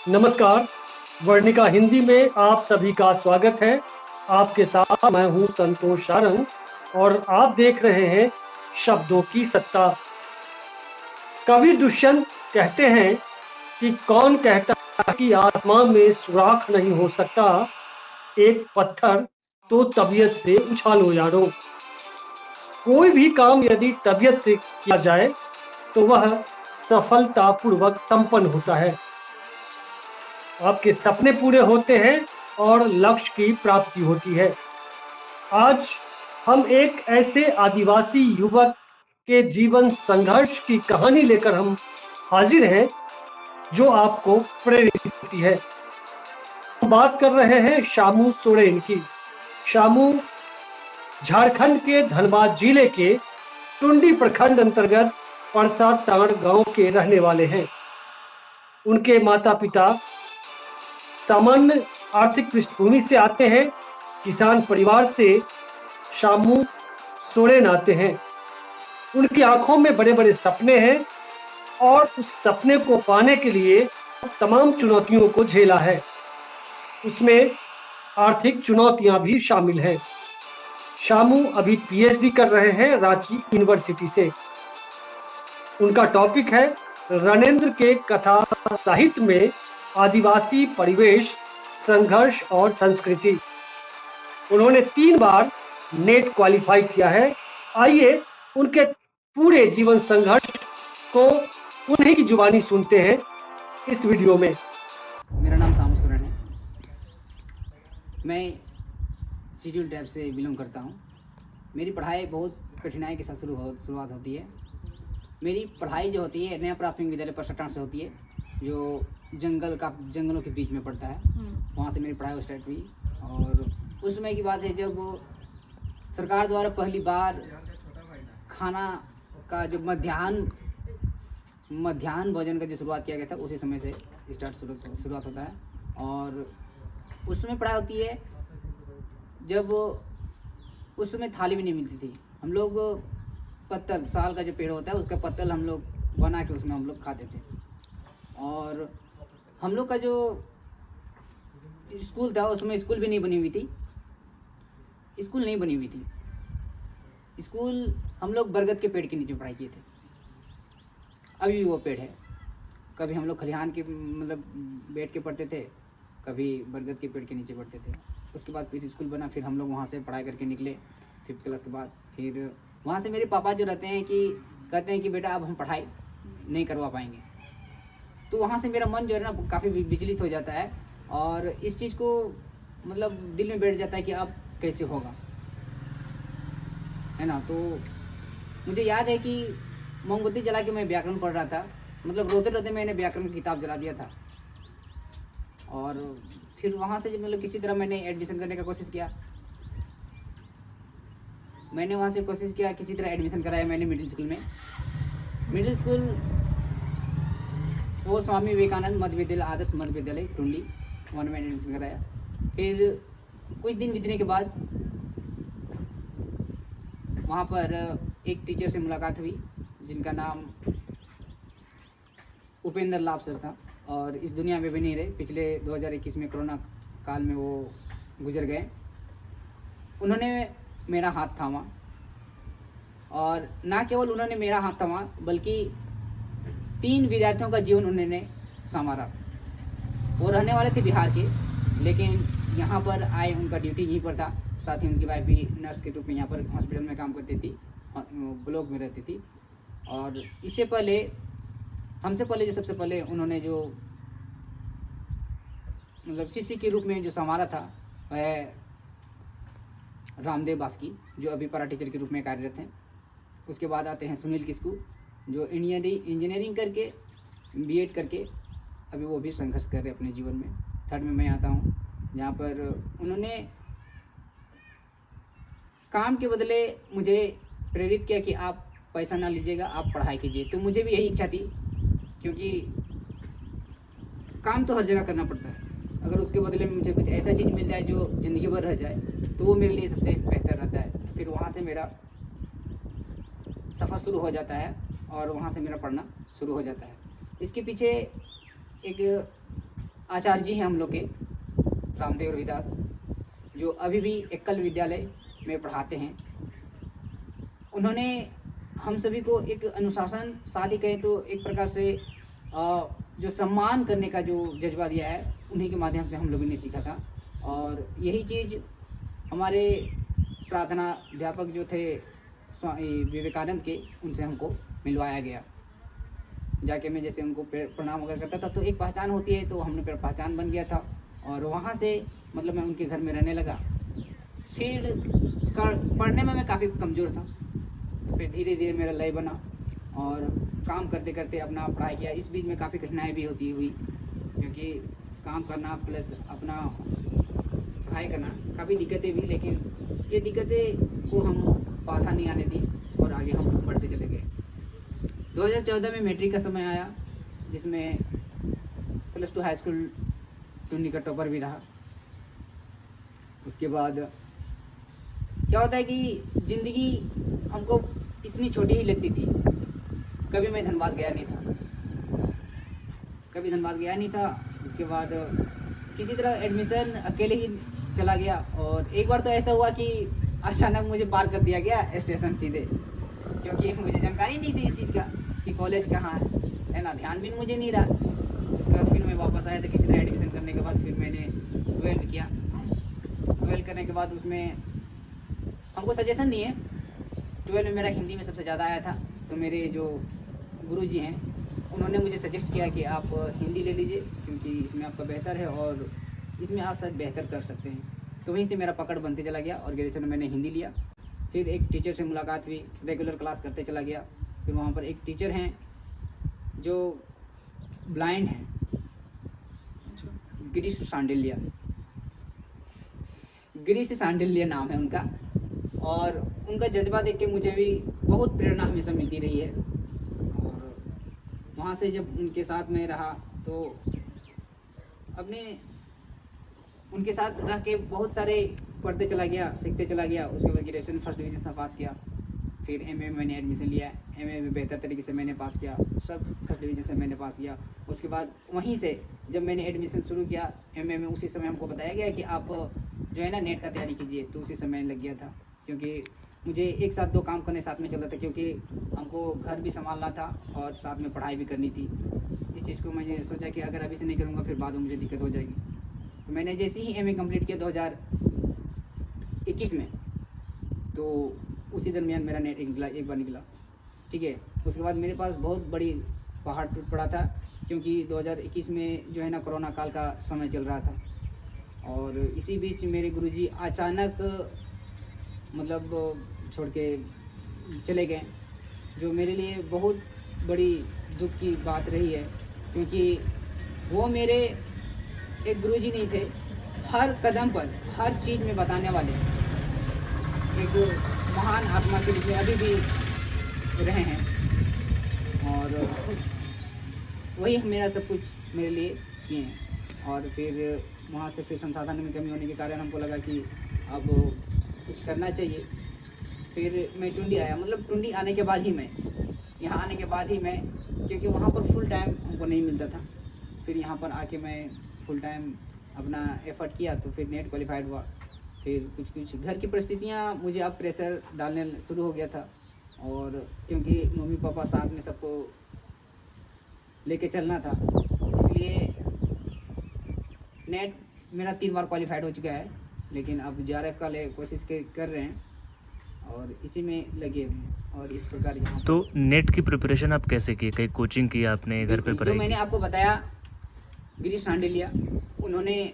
नमस्कार, वर्णिका हिंदी में आप सभी का स्वागत है। आपके साथ मैं हूँ संतोष सारंग और आप देख रहे हैं शब्दों की सत्ता। कवि दुष्यंत कहते हैं कि कौन कहता है कि आसमान में सुराख नहीं हो सकता, एक पत्थर तो तबीयत से उछालो यारो। कोई भी काम यदि तबीयत से किया जाए तो वह सफलतापूर्वक संपन्न होता है। आपके सपने पूरे होते हैं और लक्ष्य की प्राप्ति होती है। आज हम एक ऐसे आदिवासी युवक के जीवन संघर्ष की कहानी लेकर हम हाजिर हैं जो आपको प्रेरित करती है। हम बात कर रहे हैं शामू सोरेन की। शामू झारखंड के धनबाद जिले के टुंडी प्रखंड अंतर्गत परसा टांड़ गांव के रहने वाले हैं। उनके माता पिता सामान्य आर्थिक पृष्ठभूमि से आते हैं। किसान परिवार से शामू सोरेन आते हैं। उनकी आंखों में बड़े बड़े सपने हैं और उस सपने को पाने के लिए तमाम चुनौतियों को झेला है। उसमें आर्थिक चुनौतियां भी शामिल हैं। शामू अभी पीएचडी कर रहे हैं रांची यूनिवर्सिटी से। उनका टॉपिक है रणेंद्र के कथा साहित्य में आदिवासी परिवेश, संघर्ष और संस्कृति। उन्होंने 3 बार नेट क्वालिफाई किया है। आइए उनके पूरे जीवन संघर्ष को उन्हीं की जुबानी सुनते हैं इस वीडियो में। मेरा नाम शामू सोरेन है। मैं शेड्यूल ट्राइब से बिलोंग करता हूँ। मेरी पढ़ाई बहुत कठिनाई के साथ शुरुआत होती है। मेरी पढ़ाई जो होती है नया प्राथमिक विद्यालय परसटान से होती है, जो जंगलों के बीच में पड़ता है। वहाँ से मेरी पढ़ाई स्टार्ट हुई और उस समय की बात है जब सरकार द्वारा पहली बार खाना का जो मध्याह्न भोजन का जो शुरुआत किया गया था, उसी समय से शुरुआत होता है। और उस समय पढ़ाई होती है जब उस समय थाली भी नहीं मिलती थी। हम लोग पत्तल, साल का जो पेड़ होता है उसका पत्तल हम लोग बना के उसमें हम लोग खाते थे। और हम लोग का जो स्कूल था उसमें स्कूल भी नहीं बनी हुई थी। स्कूल हम लोग बरगद के पेड़ के नीचे पढ़ाई किए थे। अभी भी वो पेड़ है। कभी हम लोग खलिहान के बैठ के पढ़ते थे, कभी बरगद के पेड़ के नीचे पढ़ते थे। उसके बाद फिर स्कूल बना, फिर हम लोग वहाँ से पढ़ाई करके निकले 5th क्लास के बाद। फिर वहाँ से मेरे पापा जो रहते हैं कि कहते हैं कि बेटा अब हम पढ़ाई नहीं करवा पाएंगे। तो वहाँ से मेरा मन जो है ना काफ़ी विचलित हो जाता है और इस चीज़ को दिल में बैठ जाता है कि अब कैसे होगा, है ना। तो मुझे याद है कि मोमबत्ती जला के मैं व्याकरण पढ़ रहा था। रोते रोते मैंने व्याकरण की किताब जला दिया था। और फिर वहाँ से जब किसी तरह मैंने एडमिशन करने का कोशिश किया। किसी तरह एडमिशन कराया मैंने मिडिल स्कूल वो स्वामी विवेकानंद मध्य विद्यालय, आदर्श मध्य विद्यालय टुंडी, वहाँ मैंने एडमिशन कराया। फिर कुछ दिन बीतने के बाद वहाँ पर एक टीचर से मुलाकात हुई जिनका नाम उपेंद्र लाभ सर था और इस दुनिया में भी नहीं रहे। पिछले 2021 में कोरोना काल में वो गुजर गए। उन्होंने मेरा हाथ थामा और ना केवल उन्होंने मेरा हाथ थामा बल्कि 3 विद्यार्थियों का जीवन उन्होंने संवारा। वो रहने वाले थे बिहार के, लेकिन यहाँ पर आए, उनका ड्यूटी यहीं पर था। साथ ही उनकी वाइफ भी नर्स के रूप में यहाँ पर हॉस्पिटल में काम करती थी, ब्लॉक में रहती थी। और इससे पहले हमसे पहले जो सबसे पहले उन्होंने जो शिष्य के रूप में जो संवारा था वह रामदेव बास्की, जो अभी पारा टीचर के रूप में कार्यरत हैं। उसके बाद आते हैं सुनील किस्कू, जो इंजीनियरिंग करके बीएड करके अभी वो भी संघर्ष कर रहे अपने जीवन में। 3rd में मैं आता हूँ, जहाँ पर उन्होंने काम के बदले मुझे प्रेरित किया कि आप पैसा ना लीजिएगा, आप पढ़ाई कीजिए। तो मुझे भी यही इच्छा थी, क्योंकि काम तो हर जगह करना पड़ता है। अगर उसके बदले में मुझे कुछ ऐसा चीज़ मिल जाए जो ज़िंदगी भर रह जाए तो वो मेरे लिए सबसे बेहतर रहता है। तो फिर वहाँ से मेरा सफ़र शुरू हो जाता है और वहाँ से मेरा पढ़ना शुरू हो जाता है। इसके पीछे एक आचार्य जी हैं हम लोग के, रामदेव रविदास, जो अभी भी एकल विद्यालय में पढ़ाते हैं। उन्होंने हम सभी को एक अनुशासन, साथ ही कहें तो एक प्रकार से जो सम्मान करने का जो जज्बा दिया है, उन्हीं के माध्यम से हम लोगों ने सीखा था। और यही चीज़ हमारे प्रार्थना अध्यापक जो थे स्वामी विवेकानंद के, उनसे हमको मिलवाया गया। जाके मैं जैसे उनको प्रणाम वगैरह करता था तो एक पहचान होती है, तो हमने फिर पहचान बन गया था। और वहाँ से मतलब मैं उनके घर में रहने लगा। फिर पढ़ने में मैं काफ़ी कमज़ोर था, तो फिर धीरे धीरे मेरा लय बना और काम करते करते अपना पढ़ाई किया। इस बीच में काफ़ी कठिनाई भी होती हुई, क्योंकि काम करना प्लस अपना पढ़ाई करना, काफ़ी दिक्कतें हुई, लेकिन ये दिक्कतें को हम बाधा नहीं आने दी और आगे हम बढ़ते चले गए। 2014 में मैट्रिक का समय आया, जिसमें +2 हाई स्कूल टुंडी का टॉपर भी रहा। उसके बाद क्या होता है कि ज़िंदगी हमको इतनी छोटी ही लगती थी। कभी मैं धनबाद गया नहीं था। उसके बाद किसी तरह एडमिशन अकेले ही चला गया। और एक बार तो ऐसा हुआ कि अचानक मुझे पार कर दिया गया स्टेशन सीधे, क्योंकि मुझे जानकारी नहीं थी इस चीज़ का कि कॉलेज कहाँ है ना, ध्यान भी मुझे नहीं रहा। उसके बाद फिर मैं वापस आया था किसी तरह एडमिशन करने के बाद। फिर मैंने 12 किया। 12 करने के बाद उसमें हमको सजेशन दिए। 12 में मेरा हिंदी में सबसे ज़्यादा आया था, तो मेरे जो गुरुजी हैं उन्होंने मुझे सजेस्ट किया कि आप हिंदी ले लीजिए, क्योंकि इसमें आपका बेहतर है और इसमें आप शायद बेहतर कर सकते हैं। तो वहीं से मेरा पकड़ बनते चला गया और ग्रेजुएशन में मैंने हिंदी लिया। फिर एक टीचर से मुलाकात हुई, रेगुलर क्लास करते चला गया। फिर वहाँ पर एक टीचर हैं जो ब्लाइंड हैं, गिरीश सांडिल्या नाम है उनका। और उनका जज्बा देख के मुझे भी बहुत प्रेरणा हमेशा मिलती रही है। और वहाँ से जब उनके साथ में रहा तो अपने उनके साथ रह के बहुत सारे पढ़ते चला गया, सीखते चला गया। उसके बाद ग्रेजुएशन फर्स्ट डिवीजन से पास किया। फिर एमए में मैंने एडमिशन लिया। एमए में बेहतर तरीके से मैंने पास किया, सब फर्स्ट डिवीजन से मैंने पास किया। उसके बाद वहीं से जब मैंने एडमिशन शुरू किया एमए में, उसी समय हमको बताया गया कि आप जो है ना नेट का तैयारी कीजिए। तो उसी समय लग गया था, क्योंकि मुझे एक साथ 2 काम करने साथ में चलता था, क्योंकि हमको घर भी संभालना था और साथ में पढ़ाई भी करनी थी। इस चीज़ को मैंने सोचा कि अगर अभी से नहीं करूँगा फिर बाद में मुझे दिक्कत हो जाएगी। तो मैंने जैसे ही एमए कंप्लीट किया 2021 में, तो उसी दरमियान मेरा नेट एक बार निकला, ठीक है। उसके बाद मेरे पास बहुत बड़ी पहाड़ टूट पड़ा था, क्योंकि 2021 में जो है ना कोरोना काल का समय चल रहा था। और इसी बीच मेरे गुरुजी अचानक मतलब छोड़ के चले गए, जो मेरे लिए बहुत बड़ी दुख की बात रही है, क्योंकि वो मेरे एक गुरुजी नहीं थे, हर कदम पर हर चीज़ में बताने वाले एक महान आत्मा के रूप में अभी भी रहे हैं। और वही मेरा सब कुछ मेरे लिए किए हैं। और फिर वहाँ से फिर संसाधन में कमी होने के कारण हमको लगा कि अब कुछ करना चाहिए। फिर मैं टुंडी आया, मतलब टुंडी आने के बाद ही मैं यहाँ आने के बाद ही मैं, क्योंकि वहाँ पर फुल टाइम हमको नहीं मिलता था। फिर यहाँ पर आके मैं फुल टाइम अपना एफ़र्ट किया, तो फिर नेट क्वालिफाइड हुआ। फिर कुछ घर की परिस्थितियाँ मुझे अब प्रेशर डालने शुरू हो गया था, और क्योंकि मम्मी पापा साथ में सबको लेके चलना था, इसलिए नेट मेरा 3 बार क्वालिफाइड हो चुका है। लेकिन अब जेआरएफ का कोशिश कर रहे हैं और इसी में लगे हुए हैं। और इस प्रकार यहाँ तो नेट की प्रिपरेशन आप कैसे की? कहीं कोचिंग की आपने, घर पे पढ़ाई जो मैंने की? आपको बताया, गिरीश सांडिल्या उन्होंने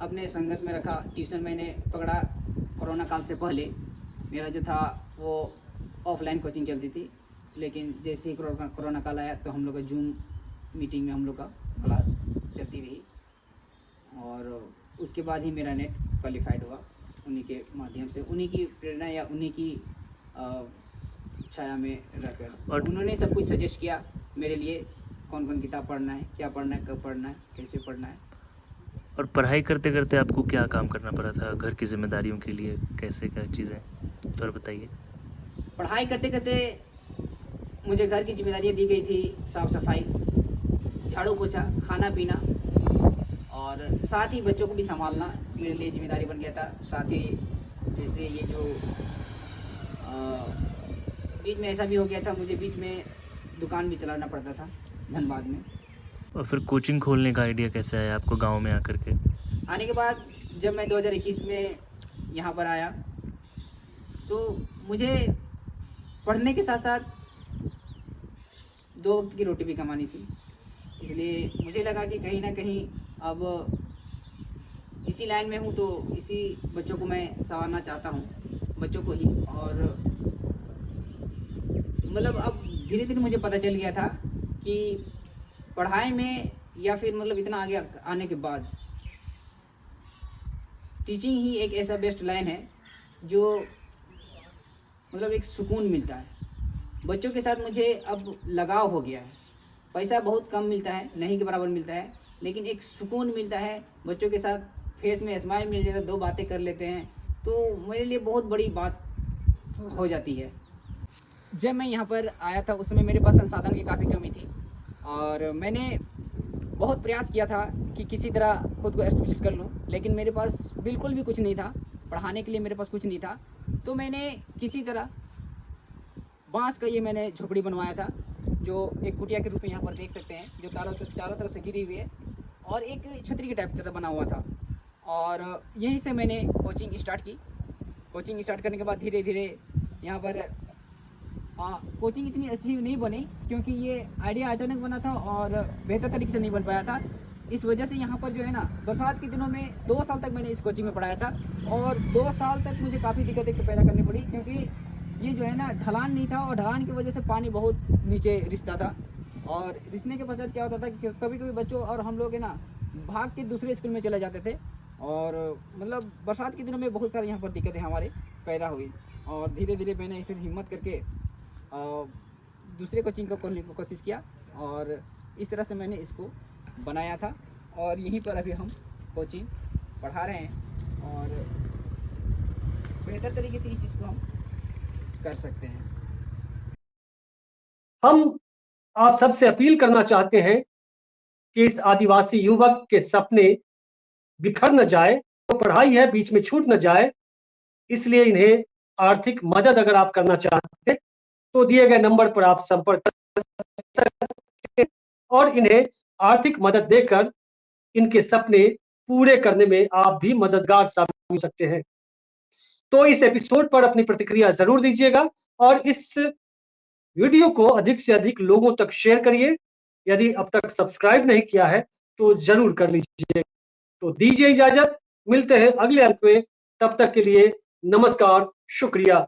अपने संगत में रखा। ट्यूशन मैंने पकड़ा कोरोना काल से पहले। मेरा जो था वो ऑफलाइन कोचिंग चलती थी, लेकिन जैसे ही कोरोना काल आया तो हम लोग का जूम मीटिंग में हम लोग का क्लास चलती रही। और उसके बाद ही मेरा नेट क्वालिफाइड हुआ, उन्हीं के माध्यम से, उन्हीं की प्रेरणा या उन्हीं की छाया में रहकर। और उन्होंने सब कुछ सजेस्ट किया मेरे लिए, कौन कौन किताब पढ़ना है, क्या पढ़ना है, कब पढ़ना है, कैसे पढ़ना है। और पढ़ाई करते करते आपको क्या काम करना पड़ा था घर की जिम्मेदारियों के लिए? कैसे क्या चीज़ें तो बताइए। पढ़ाई करते करते मुझे घर की जिम्मेदारियाँ दी गई थी, साफ़ सफाई, झाड़ू पोछा, खाना पीना और साथ ही बच्चों को भी संभालना मेरे लिए जिम्मेदारी बन गया था। साथ ही जैसे ये जो बीच में ऐसा भी हो गया था, मुझे बीच में दुकान भी चलाना पड़ता था धनबाद में। और फिर कोचिंग खोलने का आइडिया कैसे आया आपको गांव में आकर के? आने के बाद जब मैं 2021 में यहाँ पर आया तो मुझे पढ़ने के साथ साथ 2 वक्त की रोटी भी कमानी थी। इसलिए मुझे लगा कि कहीं ना कहीं अब इसी लाइन में हूँ तो इसी बच्चों को मैं संवारना चाहता हूँ, बच्चों को ही। और मतलब अब धीरे धीरे मुझे पता चल गया था कि पढ़ाई में या फिर मतलब इतना आगे आने के बाद टीचिंग ही एक ऐसा बेस्ट लाइन है जो मतलब एक सुकून मिलता है। बच्चों के साथ मुझे अब लगाव हो गया है। पैसा बहुत कम मिलता है, नहीं के बराबर मिलता है, लेकिन एक सुकून मिलता है। बच्चों के साथ फेस में स्माइल मिल जाता है, 2 बातें कर लेते हैं तो मेरे लिए बहुत बड़ी बात हो जाती है। जब मैं यहाँ पर आया था उस समय मेरे पास संसाधन की काफ़ी कमी थी और मैंने बहुत प्रयास किया था कि किसी तरह खुद को एस्टेब्लिश कर लूँ, लेकिन मेरे पास बिल्कुल भी कुछ नहीं था, पढ़ाने के लिए मेरे पास कुछ नहीं था। तो मैंने किसी तरह बांस का ये मैंने झोपड़ी बनवाया था, जो एक कुटिया के रूप में यहाँ पर देख सकते हैं, जो चारों तरफ से घिरी हुई है और एक छतरी के टाइप से बना हुआ था। और यहीं से मैंने कोचिंग स्टार्ट की। कोचिंग स्टार्ट करने के बाद धीरे धीरे यहाँ पर कोचिंग इतनी अच्छी नहीं बनी क्योंकि ये आइडिया अचानक बना था और बेहतर तरीके से नहीं बन पाया था। इस वजह से यहाँ पर जो है ना, बरसात के दिनों में 2 साल तक मैंने इस कोचिंग में पढ़ाया था और 2 साल तक मुझे काफ़ी दिक्कतें पैदा करनी पड़ी क्योंकि ये जो है ना ढलान नहीं था और ढलान की वजह से पानी बहुत नीचे रिसता था। और रिसने के पश्चात क्या होता था कि कभी कभी बच्चों और हम लोग है ना भाग के दूसरे स्कूल में चले जाते थे और मतलब बरसात के दिनों में बहुत सारी यहाँ पर दिक्कतें हमारे पैदा हुई। और धीरे धीरे मैंने फिर हिम्मत करके दूसरे कोचिंग को खोलने की कोशिश किया और इस तरह से मैंने इसको बनाया था और यहीं पर अभी हम कोचिंग पढ़ा रहे हैं और बेहतर तरीके से इस चीज़ को हम कर सकते हैं। हम आप सबसे अपील करना चाहते हैं कि इस आदिवासी युवक के सपने बिखर न जाए, तो पढ़ाई है बीच में छूट न जाए, इसलिए इन्हें आर्थिक मदद अगर आप करना चाहते हैं तो दिए गए नंबर पर आप संपर्क कर सकते हैं और इन्हें आर्थिक मदद देकर इनके सपने पूरे करने में आप भी मददगार साबित हो सकते हैं। तो इस एपिसोड पर अपनी प्रतिक्रिया जरूर दीजिएगा और इस वीडियो को अधिक से अधिक लोगों तक शेयर करिए। यदि अब तक सब्सक्राइब नहीं किया है तो जरूर कर लीजिए। तो दीजिए इजाजत, मिलते हैं अगले अंक में, तब तक के लिए नमस्कार, शुक्रिया।